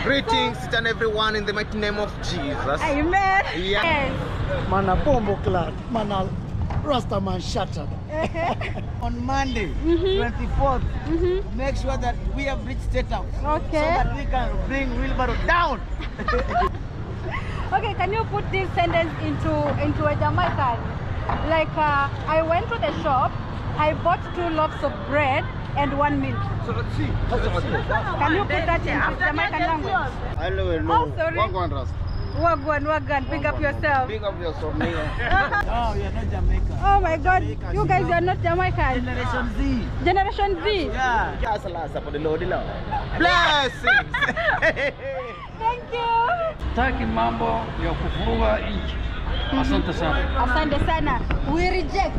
Greetings to everyone in the mighty name of Jesus. Amen. Yeah. Mana bombo clad, mana Rasta man shattered. On Monday, 24th, make sure that we have reached State House. Okay. So that we can bring wheelbarrow down. Okay, can you put this sentence into a Jamaican? Like, I went to the shop, I bought 2 loaves of bread and 1 milk. Can you put that in Jamaican language? I don't know. Oh, sorry. Wagwan Rasta. Wagwan, big up yourself. Big up yourself, man. No, we are not Jamaican. Oh my God, you guys are not Jamaican. Generation Z. Generation Z. Yeah. Blessings. Thank you. Taki mambo ya kuvuruga nchi. Asante sana. Asante sana. We reject.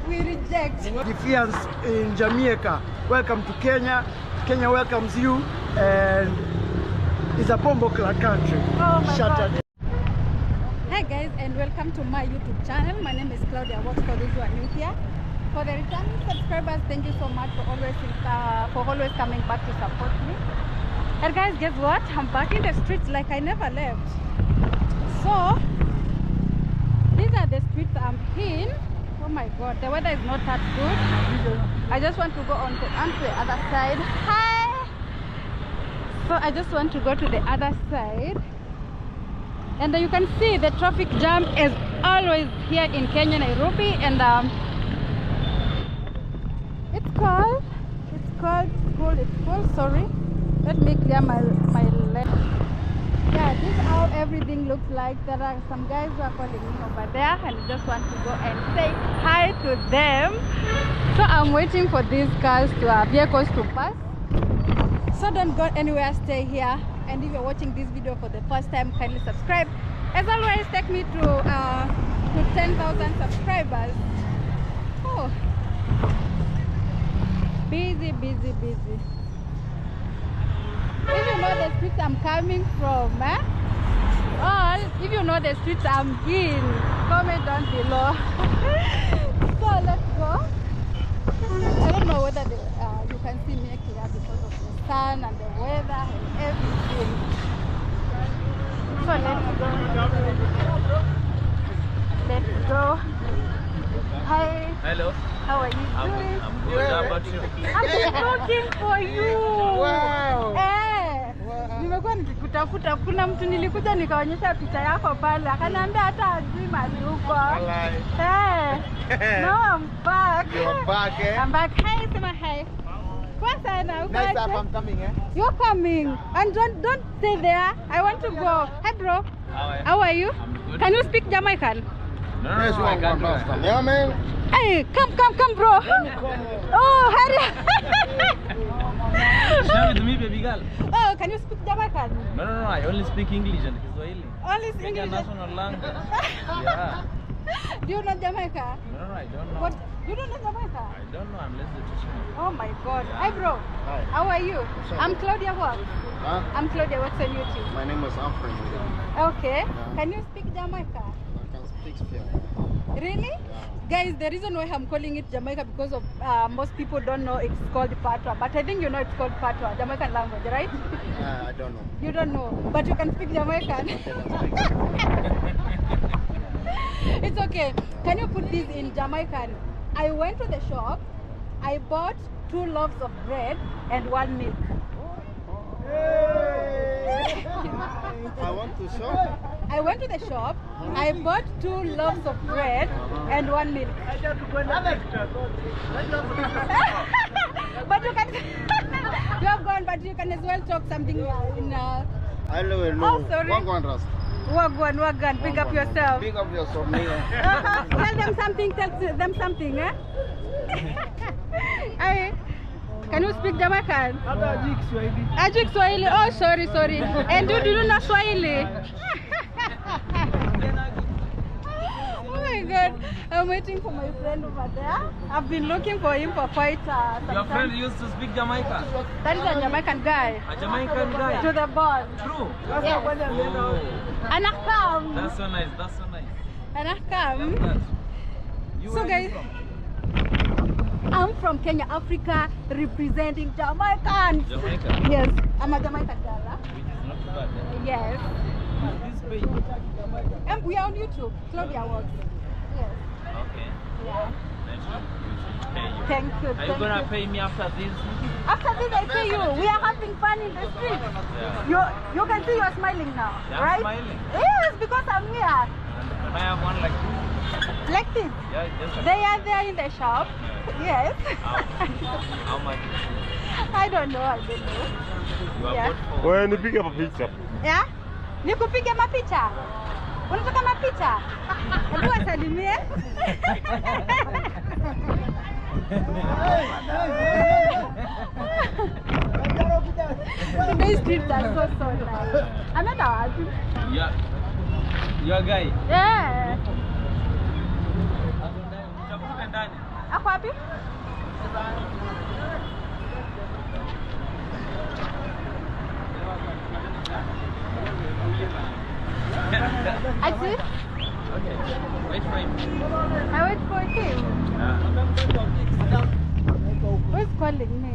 We reject. Defiance in Jamaica. Welcome to Kenya. Kenya welcomes you, and it's a bombo clad country. Oh my Shattered. God. Hi guys, and welcome to my YouTube channel. My name is Claudia. What for those who are new here? For the returning subscribers, thank you so much for always coming back to support me. And guys, guess what? I'm back in the streets like I never left. So these are the streets I'm in. Oh my God, the weather is not that good. I just want to go on to the other side. Hi. So I just want to go to the other side. And you can see the traffic jam is always here in Kenya, Nairobi, and it's cold. Sorry, let me clear my lane. Yeah, this is how everything looks like. There are some guys who are calling me over there, and I just want to go and say hi to them. So I'm waiting for these cars vehicles to pass. So don't go anywhere, stay here. And if you're watching this video for the first time, kindly subscribe. As always, take me to 10,000 subscribers. Oh, busy. If you know the streets I'm coming from, or if you know the streets I'm in, comment down below. So let's go. I don't know whether you can see me here because of the sun and the weather and everything. So let's go. Hi. Hello. How are you doing? I'm good. How about you? I'm just looking for you. Wow. Nimekuwa nikikutafuta, kuna mtu nilikuja nikaonyesha picha yako pale, akaniambia hata ajui mahali uko. No, I'm back. You're back, eh? I'm back. Hi, sema hi. Next time I'm coming, eh? You're coming. And don't stay there. I want to go. Hi, bro. How are you? I'm good. Can you speak Jamaican? No, I can't do that. Yeah, man. Hey, come, bro. Oh, hurry. Share with me, baby girl. Oh, can you speak Jamaican? No, I only speak English and Kiswahili. Only Kenya English. national language. Yeah. Do you know Jamaica? No, I don't know. What? You don't know Jamaica? I don't know unless they teach me. Oh my God. Hi, bro. Hi. How are you? I'm Claudia. What? Huh? I'm Claudia. What's on YouTube? My name is Alfred. Okay. Yeah. Can you speak Jamaica? I can speak Spanish. Really? Guys, the reason why I'm calling it Jamaica because of most people don't know it's called Patois, but I think you know it's called Patois, Jamaican language, right? I don't know. You don't know, but you can speak Jamaican. It's okay. Can you put this in Jamaican? I went to the shop, I bought 2 loaves of bread and 1 milk. I want to show. I went to the shop, I bought 2 loaves of bread and 1 milk. But you can, you have gone, but you can as well talk something in. I don't know. Oh, sorry. Wagwan Rasta. Wagwan, big up yourself. Big up yourself, man. Tell them something, eh? Hey, can you speak Jamaican? Ajik Swahili. Oh, sorry. And do you know Swahili? Oh my God, I'm waiting for my friend over there. I've been looking for him for quite some Your time. friend used to speak Jamaican. That is a Jamaican guy. A Jamaican guy. To the ball. True. Yes. Oh, Anakam. that's so nice. Anakam. You So where are you guys, from? I'm from Kenya, Africa, representing Jamaican. Jamaica. Yes, I'm a Jamaican girl. Huh? Which is Yes. This page. We are on YouTube. Claudia Works. Yes. Okay. Yeah. Nice to pay you. Thank you. Are you gonna pay me after this? After this, I pay you. We are having fun in the street. Yeah. You can see you are smiling now, Yeah, right? I'm smiling. Yes, because I'm here. Can I have one like this? Like this. Yeah, just like They are there in the shop. Yes. How much? I don't know. I don't know. You are Yeah. good for. Wewe nipige picha. Yeah? Nikupige mapicha? Unataka mapicha? Hebu wasalimie. Today's streets are so nice. Ameenda wapi? Yeah. Your guy. Yeah. Utakuta ndani. Ako wapi? I see. Okay. Wait for him. I wait for him. Who's calling me?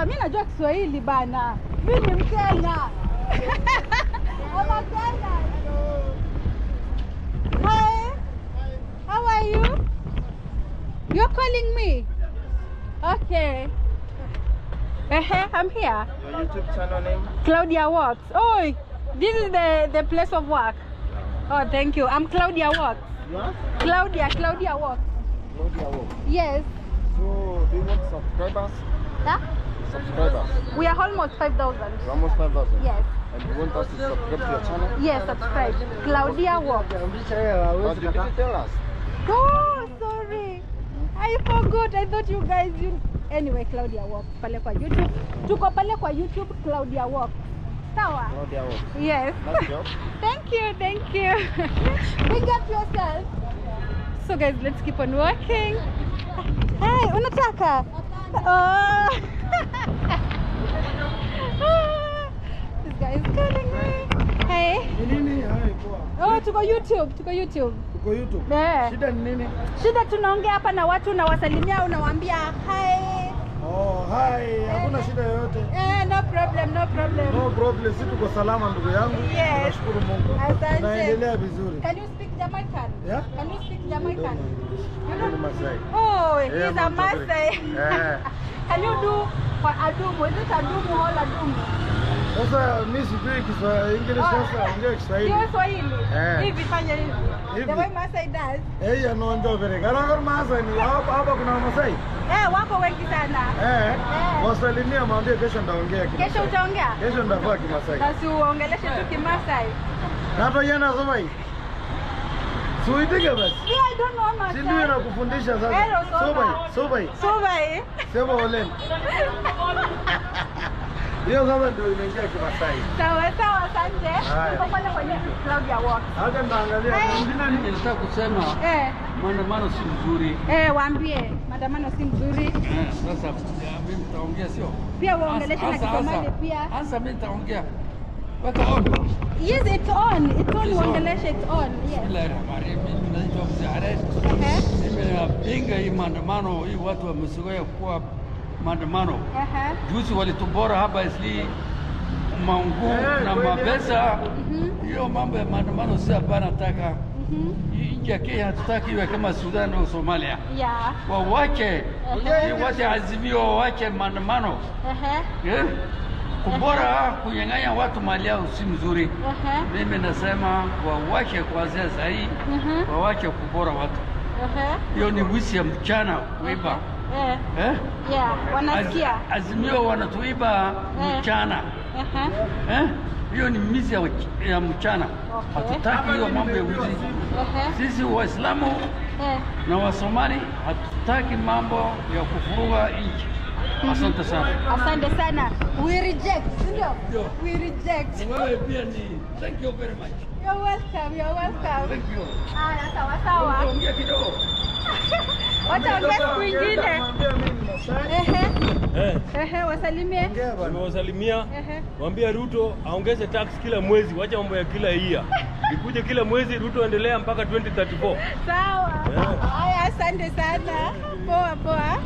Mimi najua Kiswahili bana. Mimi ni Mkenya. I'm Kenya. Hi. How are you? You're calling me? Okay. I'm here. Your YouTube channel name? Claudia Works. Oh, this is the place of work. Oh, thank you. I'm Claudia Works. Yeah? Claudia Works. Claudia Wo. Yes. So, do you want subscribers? Huh? Subscribers. We are almost 5,000. We're almost 5,000. Yes. And you want us to subscribe to your channel? Yes, subscribe. Claudia Works. But you didn't tell us. Oh, sorry. I forgot. I thought you guys you. Anyway, Claudia Works. Pale kwa YouTube. Tuko pale kwa YouTube, Claudia Works. Sawa? Claudia Wo. Yes. Nice job. Thank you. Big up yourself. So guys, let's keep on working. Hey, unataka? Oh. This guy is calling me. Hey. Nini? Hai, poa. Oh, tuko YouTube. Tuko YouTube. Yeah. Shida ni nini? Shida tunaongea hapa na watu, unawasalimia, unawaambia hi. Oh, hai, hakuna shida yoyote. No problem. No problem, sisi tuko salama ndugu yangu. Yes. Tunashukuru Mungu. Asante. Naendelea vizuri. Can you speak Jamaican? Yeah? Can you speak Jamaican? You Ni don't? Masai. Oh, Yeah, he's a I'm Maasai. Yeah. Can you do for Adumu? Is it Adumu or Adumu? Sasa mimi sijui Kiswahili, English sasa ongea Kiswahili. Sio Swahili. Eh. Hivi fanya hivi. Hivi. The way Maasai does. Eh, anaonja vile. Kana Masai ni hapa kuna Masai. Wako wengi sana. Wasalimia mwambie kesho ndaongea Kimasai. Kesho utaongea? Kesho ndavaa Kimasai. Basi uongeleshe tu Kimasai. Hata yana soma hii. Suitige basi. Yeah, I don't know Maasai. Si ndio nakufundisha Hello, sasa. Soba. Sobai. Sema olen. Hiyo sasa ndio inaingia Kimasai. Sawa, asante. Tuko pale kwenye Claudia Works. Hata ndaangalia mwingine Mimi nataka kusema maandamano si mzuri. Waambie maandamano si mzuri. Sasa mimi nitaongea sio? Pia waongeleshe na Kisomali pia. Sasa mimi nitaongea. Weka on. Yes, it's on. Waongeleshe it's on. Yes. Bismillahirrahmanirrahim. Mimi naitwa Mzahare. Mimi napinga hii maandamano, hii watu wamezoea kuwa maandamano. Juzi walitubora hapa isli mangu na mabesa. Hiyo mambo ya maandamano si hapa nataka. Nchi ya Kenya hatutaki iwe kama Sudan au Somalia. Yeah. Wawache. Wawache azimio, wawache maandamano. Kubora kunyang'anya watu mali yao si mzuri. Mimi nasema wawache kuanzia saa hii. Wawache kubora watu. Hiyo ni wizi ya mchana kuiba. Yeah, wanasikia. Azimio wanatuiba mchana. Hiyo ni mizi ya mchana. Hatutaki hiyo mambo ya wizi. Sisi Waislamu na Wasomali hatutaki mambo ya kufuruga nchi. Asante sana. Asante sana. We reject. Ndio. We reject. Wewe pia ni. Thank you very much. You're welcome. Thank you. Sawa. Ongea kidogo. Wataongea siku ingine. Wasalimie. Nimewasalimia. Mwambie Ruto aongeze tax kila mwezi, wacha mambo ya kila year. Ikuje kila mwezi, Ruto endelea mpaka 2034. Sawa. Haya, asante sana. Poa.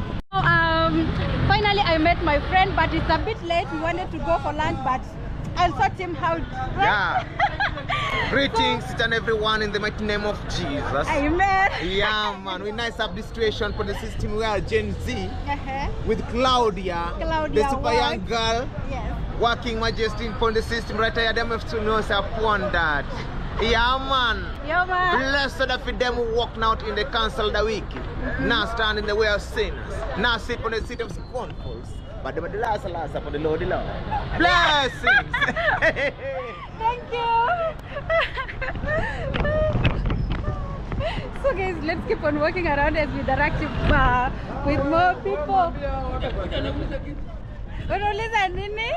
finally I met my friend, but it's a bit late. We wanted to go for lunch, but I'll sort him out. Yeah. Greetings each and everyone in the mighty name of Jesus. Amen. Yeah, man. We nice up the situation for the system. We are Gen Z with Claudia, Claudia, the super young girl, yes, working majesty for the system. Right here, them have to know upon that. Yeah, man. Yeah, man. Blessed are for them who walk out in the council of the wicked. Now stand in the way of sinners. Now sit on the seat of scornfuls. But the last for the Lord, the Lord. Blessings. Thank you. So guys, let's keep on walking around as we interact with more people. Unauliza nini?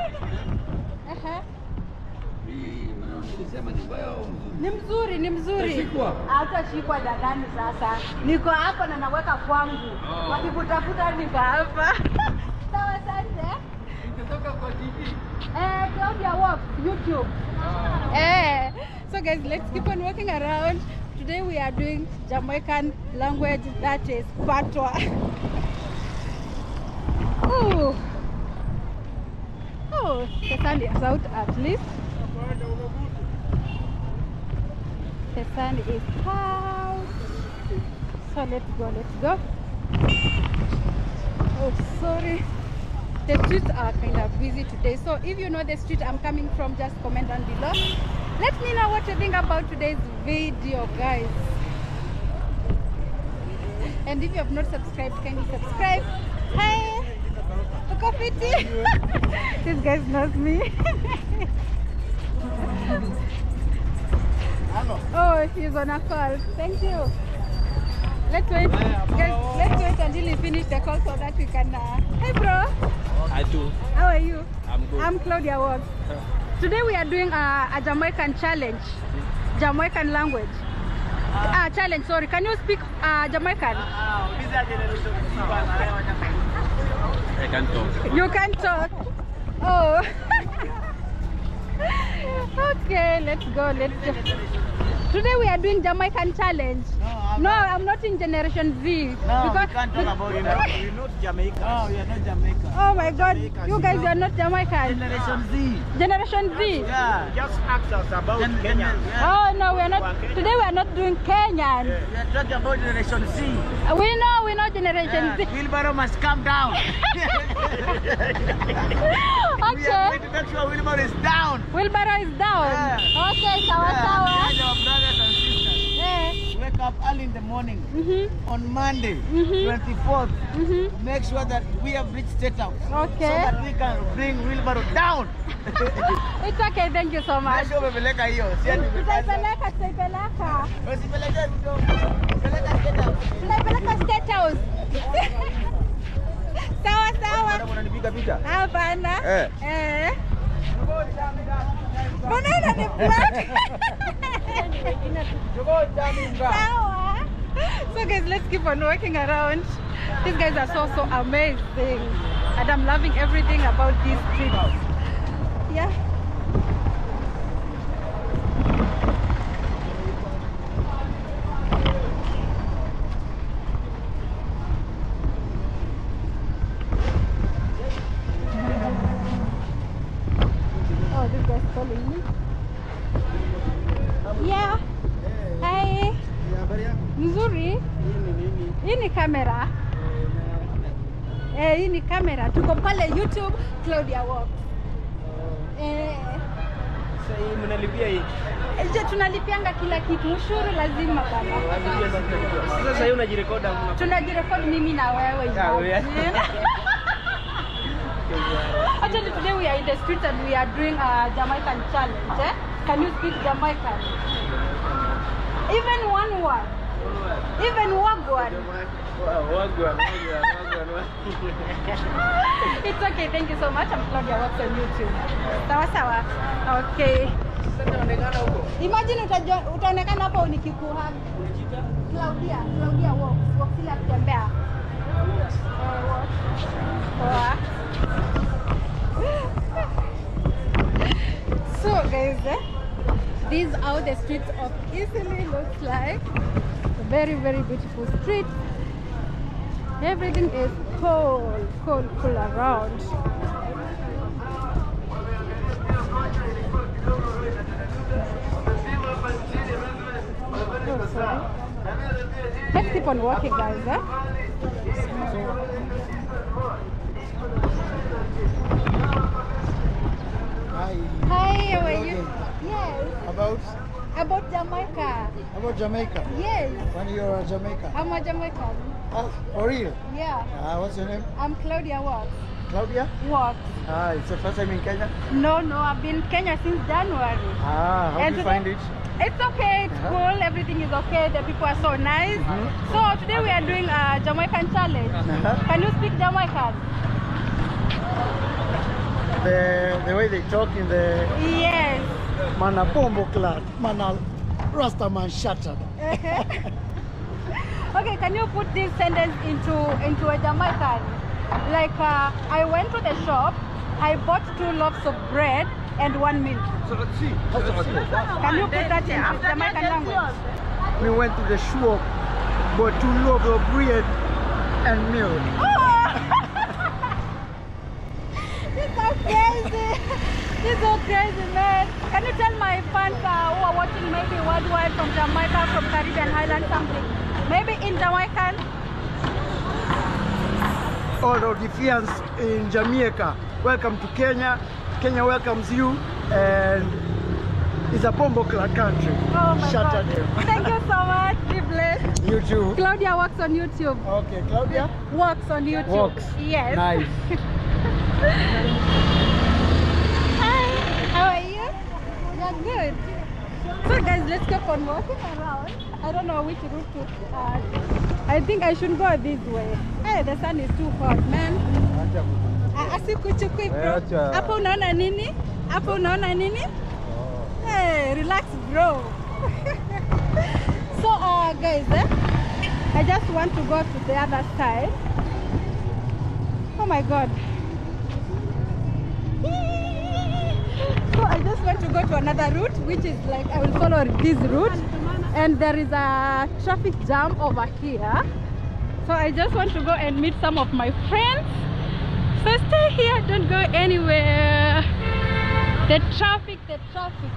Ni mzuri, ni mzuri. Hatashikwa dadani sasa. Niko hapa na naweka kwangu. Wakikutafuta niko hapa. Sawa, asante. Nikitoka kwa TV. Claudia Walk, YouTube. So guys, let's keep on walking around. Today we are doing Jamaican language, that is Patois. Oh, the sun is out at least. The sun is out. So let's go. Oh, sorry. The streets are kind of busy today. So if you know the street I'm coming from, just comment down below. Let me know what you think about today's video, guys. And if you have not subscribed, can you subscribe? Hi, coffee tea. This guy knows me. Oh, he's on a call. Thank you. Let's wait, guys. Let's wait until he finish the call so that we can. Hey, bro. I do. How are you? I'm good. I'm Claudia Walk. Today we are doing a Jamaican challenge, Jamaican language. Challenge. Sorry, can you speak Jamaican? I can talk. You can talk. Oh. Okay, let's go. Today we are doing Jamaican challenge. No, I'm not in Generation Z. No, because we can't talk about it. We're not Jamaican. No, we are not Jamaican. Oh my God, you guys are not Jamaican. Generation Z. Generation Z. Yeah. Just ask us about Kenya. Oh no, we are not. Today we are not doing Kenyan. We are talking about Generation Z. We know Generation Z. Wheelbarrow must come down. We are going to make sure wheelbarrow is down. Wheelbarrow is down. Yeah. Okay, sawa. Behind our brothers and sisters. Wake up early in the morning on Monday, 24th, to make sure that we have reached State House. Okay. So that we can bring wheelbarrow down. It's okay, thank you so much. Tutaipeleka hiyo. Tutaipeleka. Usipeleke mtu. Peleka State House. Tunaipeleka State House. Sawa. Unanipiga picha? Hapana. Mbona ni black? Sawa. So guys, let's keep on walking around. These guys are so amazing, and I'm loving everything about these streets. Yeah. Oh, this guy's calling me. Yeah. Hi. Mzuri. Hii ni kamera. Hii ni kamera. Tuko pale YouTube Claudia Walk. Sasa hii mnalipia hii. Je, tunalipianga kila kitu. Ushuru lazima baba. Sasa hii unajirekoda mna. Tunajirekodi mimi na wewe. Actually today we are in the streets and we are doing a Jamaican challenge. Can you speak Jamaican? Even one word. Even wagwan. Wagwan. It's okay, thank you so much. I'm Claudia Walks on YouTube. Sawa. Okay. Imagine utaonekana hapo nikikuhag. Claudia Walks ile ya kutembea. So guys, these are how the streets of Eastleigh looks like. A very beautiful street. Everything is cool around. Oh, sorry. Let's keep on walking, guys. Eh? Hi. Hi, how are Okay. you? Yes. About Jamaica. Jamaica. Yes. When you're a Jamaica. I'm a Jamaican. Oh, for real? Yeah. What's your name? I'm Claudia Watts. Claudia? Watts. It's the first time in Kenya? No, I've been in Kenya since January. How And do you today- find it? It's okay, it's cool, everything is okay, the people are so nice. So today we are doing a Jamaican challenge. Can you speak Jamaican? The way they talk in the Yes. Mana Bombo Clan, Mana Rastaman Shattered. Okay, can you put this sentence into a Jamaican? Like, I went to the shop, I bought 2 loaves of bread and 1 milk. Can you put that in Jamaican language? We went to the shop, bought 2 loaves of bread and milk. Oh! This is so crazy. This is so crazy, man. Can you tell my fans who are watching maybe worldwide from Jamaica, from Caribbean Island, something? Maybe in Jamaican? All of the fans in Jamaica, welcome to Kenya. Kenya welcomes you, and it's a Bombo Clan country. Oh my Shout God. out them. Thank you so much. Be blessed. You too. Claudia works on YouTube. Okay, Claudia? Works on YouTube. Works. Yes. Nice. Hi. How are you? You're good. So guys, let's keep on walking around. I don't know which route to I think I should go this way. Hey, the sun is too hot, man. Asikuchukui bro. Hapo unaona nini? Hapo unaona nini? Hey, relax bro. So guys, I just want to go to the other side. Oh my God. So I just want to go to another route, which is like I will follow this route, and there is a traffic jam over here. So I just want to go and meet some of my friends. So stay here, don't go anywhere. The traffic is something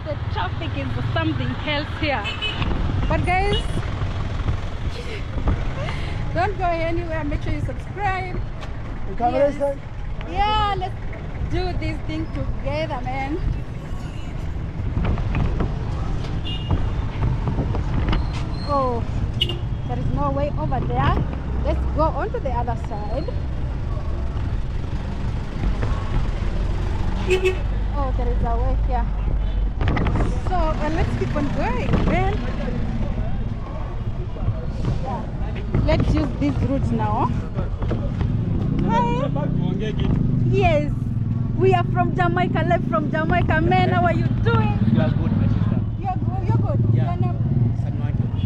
else here. But guys, don't go anywhere. Make sure you subscribe. You come Yes. this way? Yeah, let's do this thing together, man. Oh, there is no way over there. Let's go on to the other side. Oh, there is a way here. So let's keep on going, man. Yeah. Let's use this route now. Hi. Yes, we are from Jamaica, live from Jamaica. Man, how are you doing? You are good, my sister. You're good. Yeah. Your name?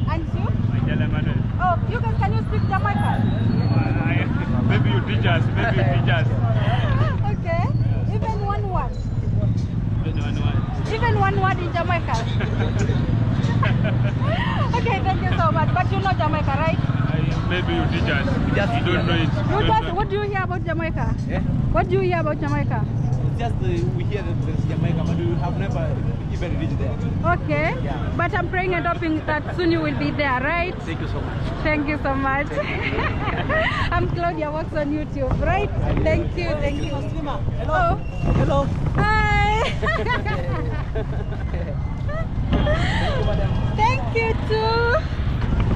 And you? Oh, you guys, can you speak Jamaican? Maybe you teach us. Okay. Even one word. Even one word in Jamaica. Okay, thank you so much. But you know Jamaica, right? Maybe you teach us. We just You don't know it. You guys, what do you hear about Jamaica? Yeah. What do you hear about Jamaica? Just we hear that there's Jamaica, but we have never even reached there. Okay. Yeah. But I'm praying and hoping that soon you will be there, right? Thank you so much. Thank you so much. I'm Claudia, works on YouTube, right? Thank you. Hello. Hello. Hi. Thank you too.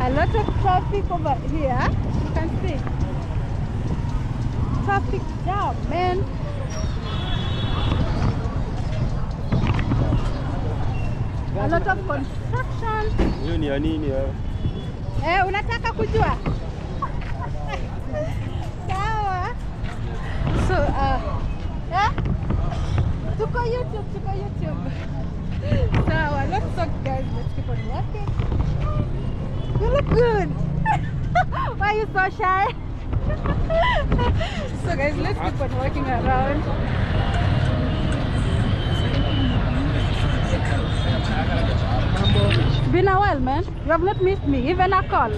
A lot of traffic over here. You can see. Traffic jam, man. A lot of construction. Hiyo ni ya nini ya? Unataka kujua? Sawa. So, tuko YouTube. Sawa, let's talk guys. Let's keep on walking. You look good. Why are you so shy? So guys, let's keep on walking around. Been a while, man. You have not missed me, even a call.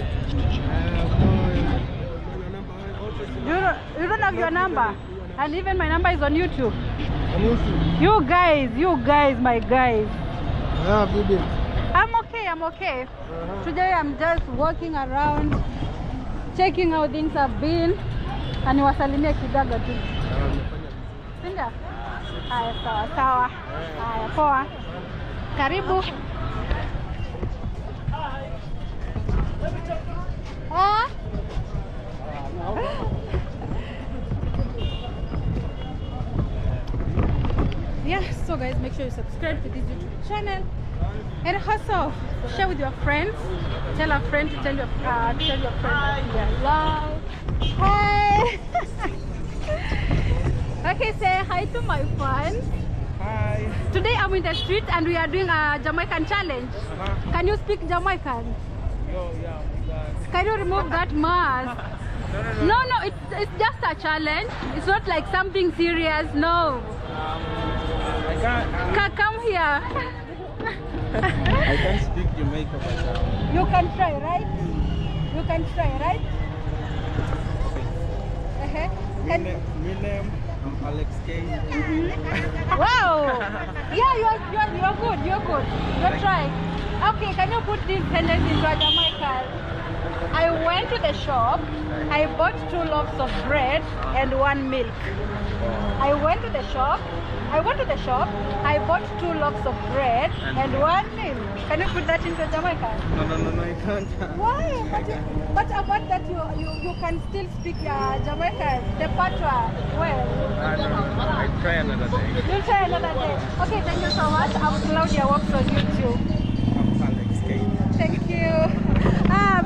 You don't have your number? And even my number is on YouTube. On YouTube. You guys, my guys. Yeah, baby. I'm okay. Today I'm just walking around, checking how things have been. And niwasalimie kidogo tu. Sinda? Haya, sawa. Haya, poa. Karibu. Yeah, so guys, make sure you subscribe to this YouTube channel and also share with your friends. Tell a friend to tell your friend that we are live. Hi. Okay, say hi to my fans. Hi. Today I'm in the street and we are doing a Jamaican challenge. Can you speak Jamaican? Yo, yeah, Can you remove that mask? No, it's just a challenge. It's not like something serious. No. I can't. Come here. I can't speak Jamaican, but You can try, right? You can try, right? my name, I'm Alex K. Wow! Yeah, you're good. You're trying. Okay, can you put this sentence into a Jamaican? I went to the shop. I bought 2 loaves of bread and 1 milk. I went to the shop. I bought 2 loaves of bread and 1 milk. Can you put that into Jamaican? No, I can't. Why? But about that you can still speak Jamaican, the patois well. I don't know. I'll try another day. You'll try another day. Okay, thank you so much. I'm Claudia Works on YouTube. I'm Alex K. Thank you.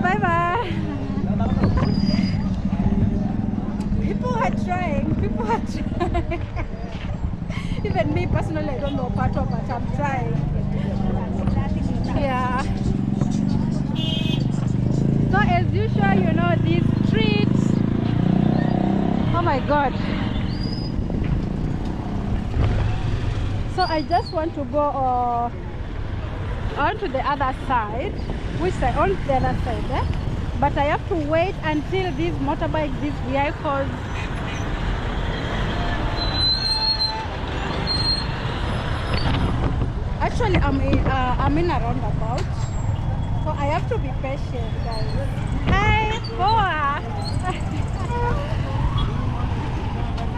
Bye-bye. People are trying. Even me personally, I don't know patois, but I'm trying. Yeah. So as usual, you know, these streets. Oh my God. So I just want to go on to the other side. Which side? On the other side, eh? But I have to wait until these motorbikes, these vehicles. Actually, I'm in a roundabout, so I have to be patient, guys. Hi, Boa.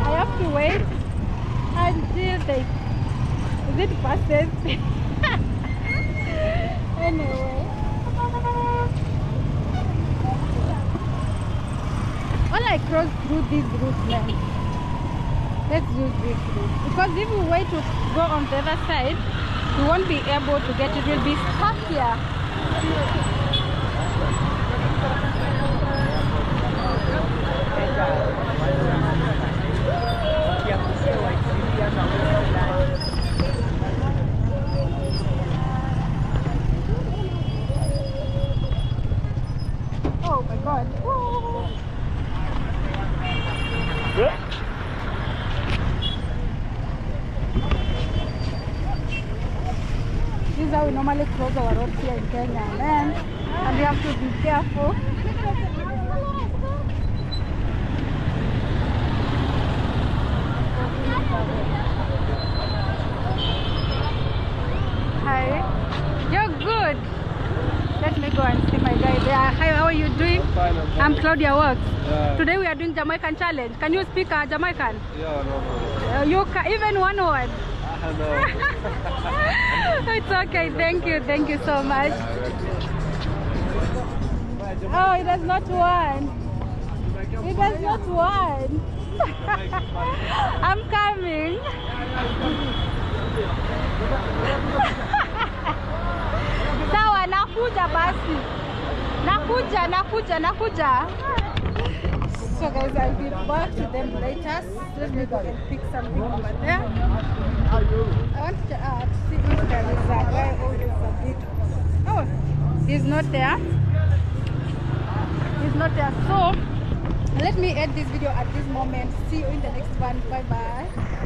I have to wait until it passes. Anyway, while I cross through this route now, let's use this route, because if we wait to go on the other side, we won't be able to get it. We'll be stuck here. Oh my God. Whoa. This is how we normally cross our roads here in Kenya, and we have to be careful. Hi, you're good. Let me go and see my guy there. Hi, how are you doing? Fine, I'm Claudia Works. Yeah. Today we are doing Jamaican challenge. Can you speak Jamaican? Yeah, no. You can, even one word. No. It's okay. Thank you so much. Oh, it has not won. It has not won. I'm coming. Sawa, nakuja basi. Nakuja. So guys, I'll be back to them later. Let me go and pick something over there. I want to see if there is a guy who is a bit. Oh, he's not there. So let me end this video at this moment. See you in the next one. Bye bye.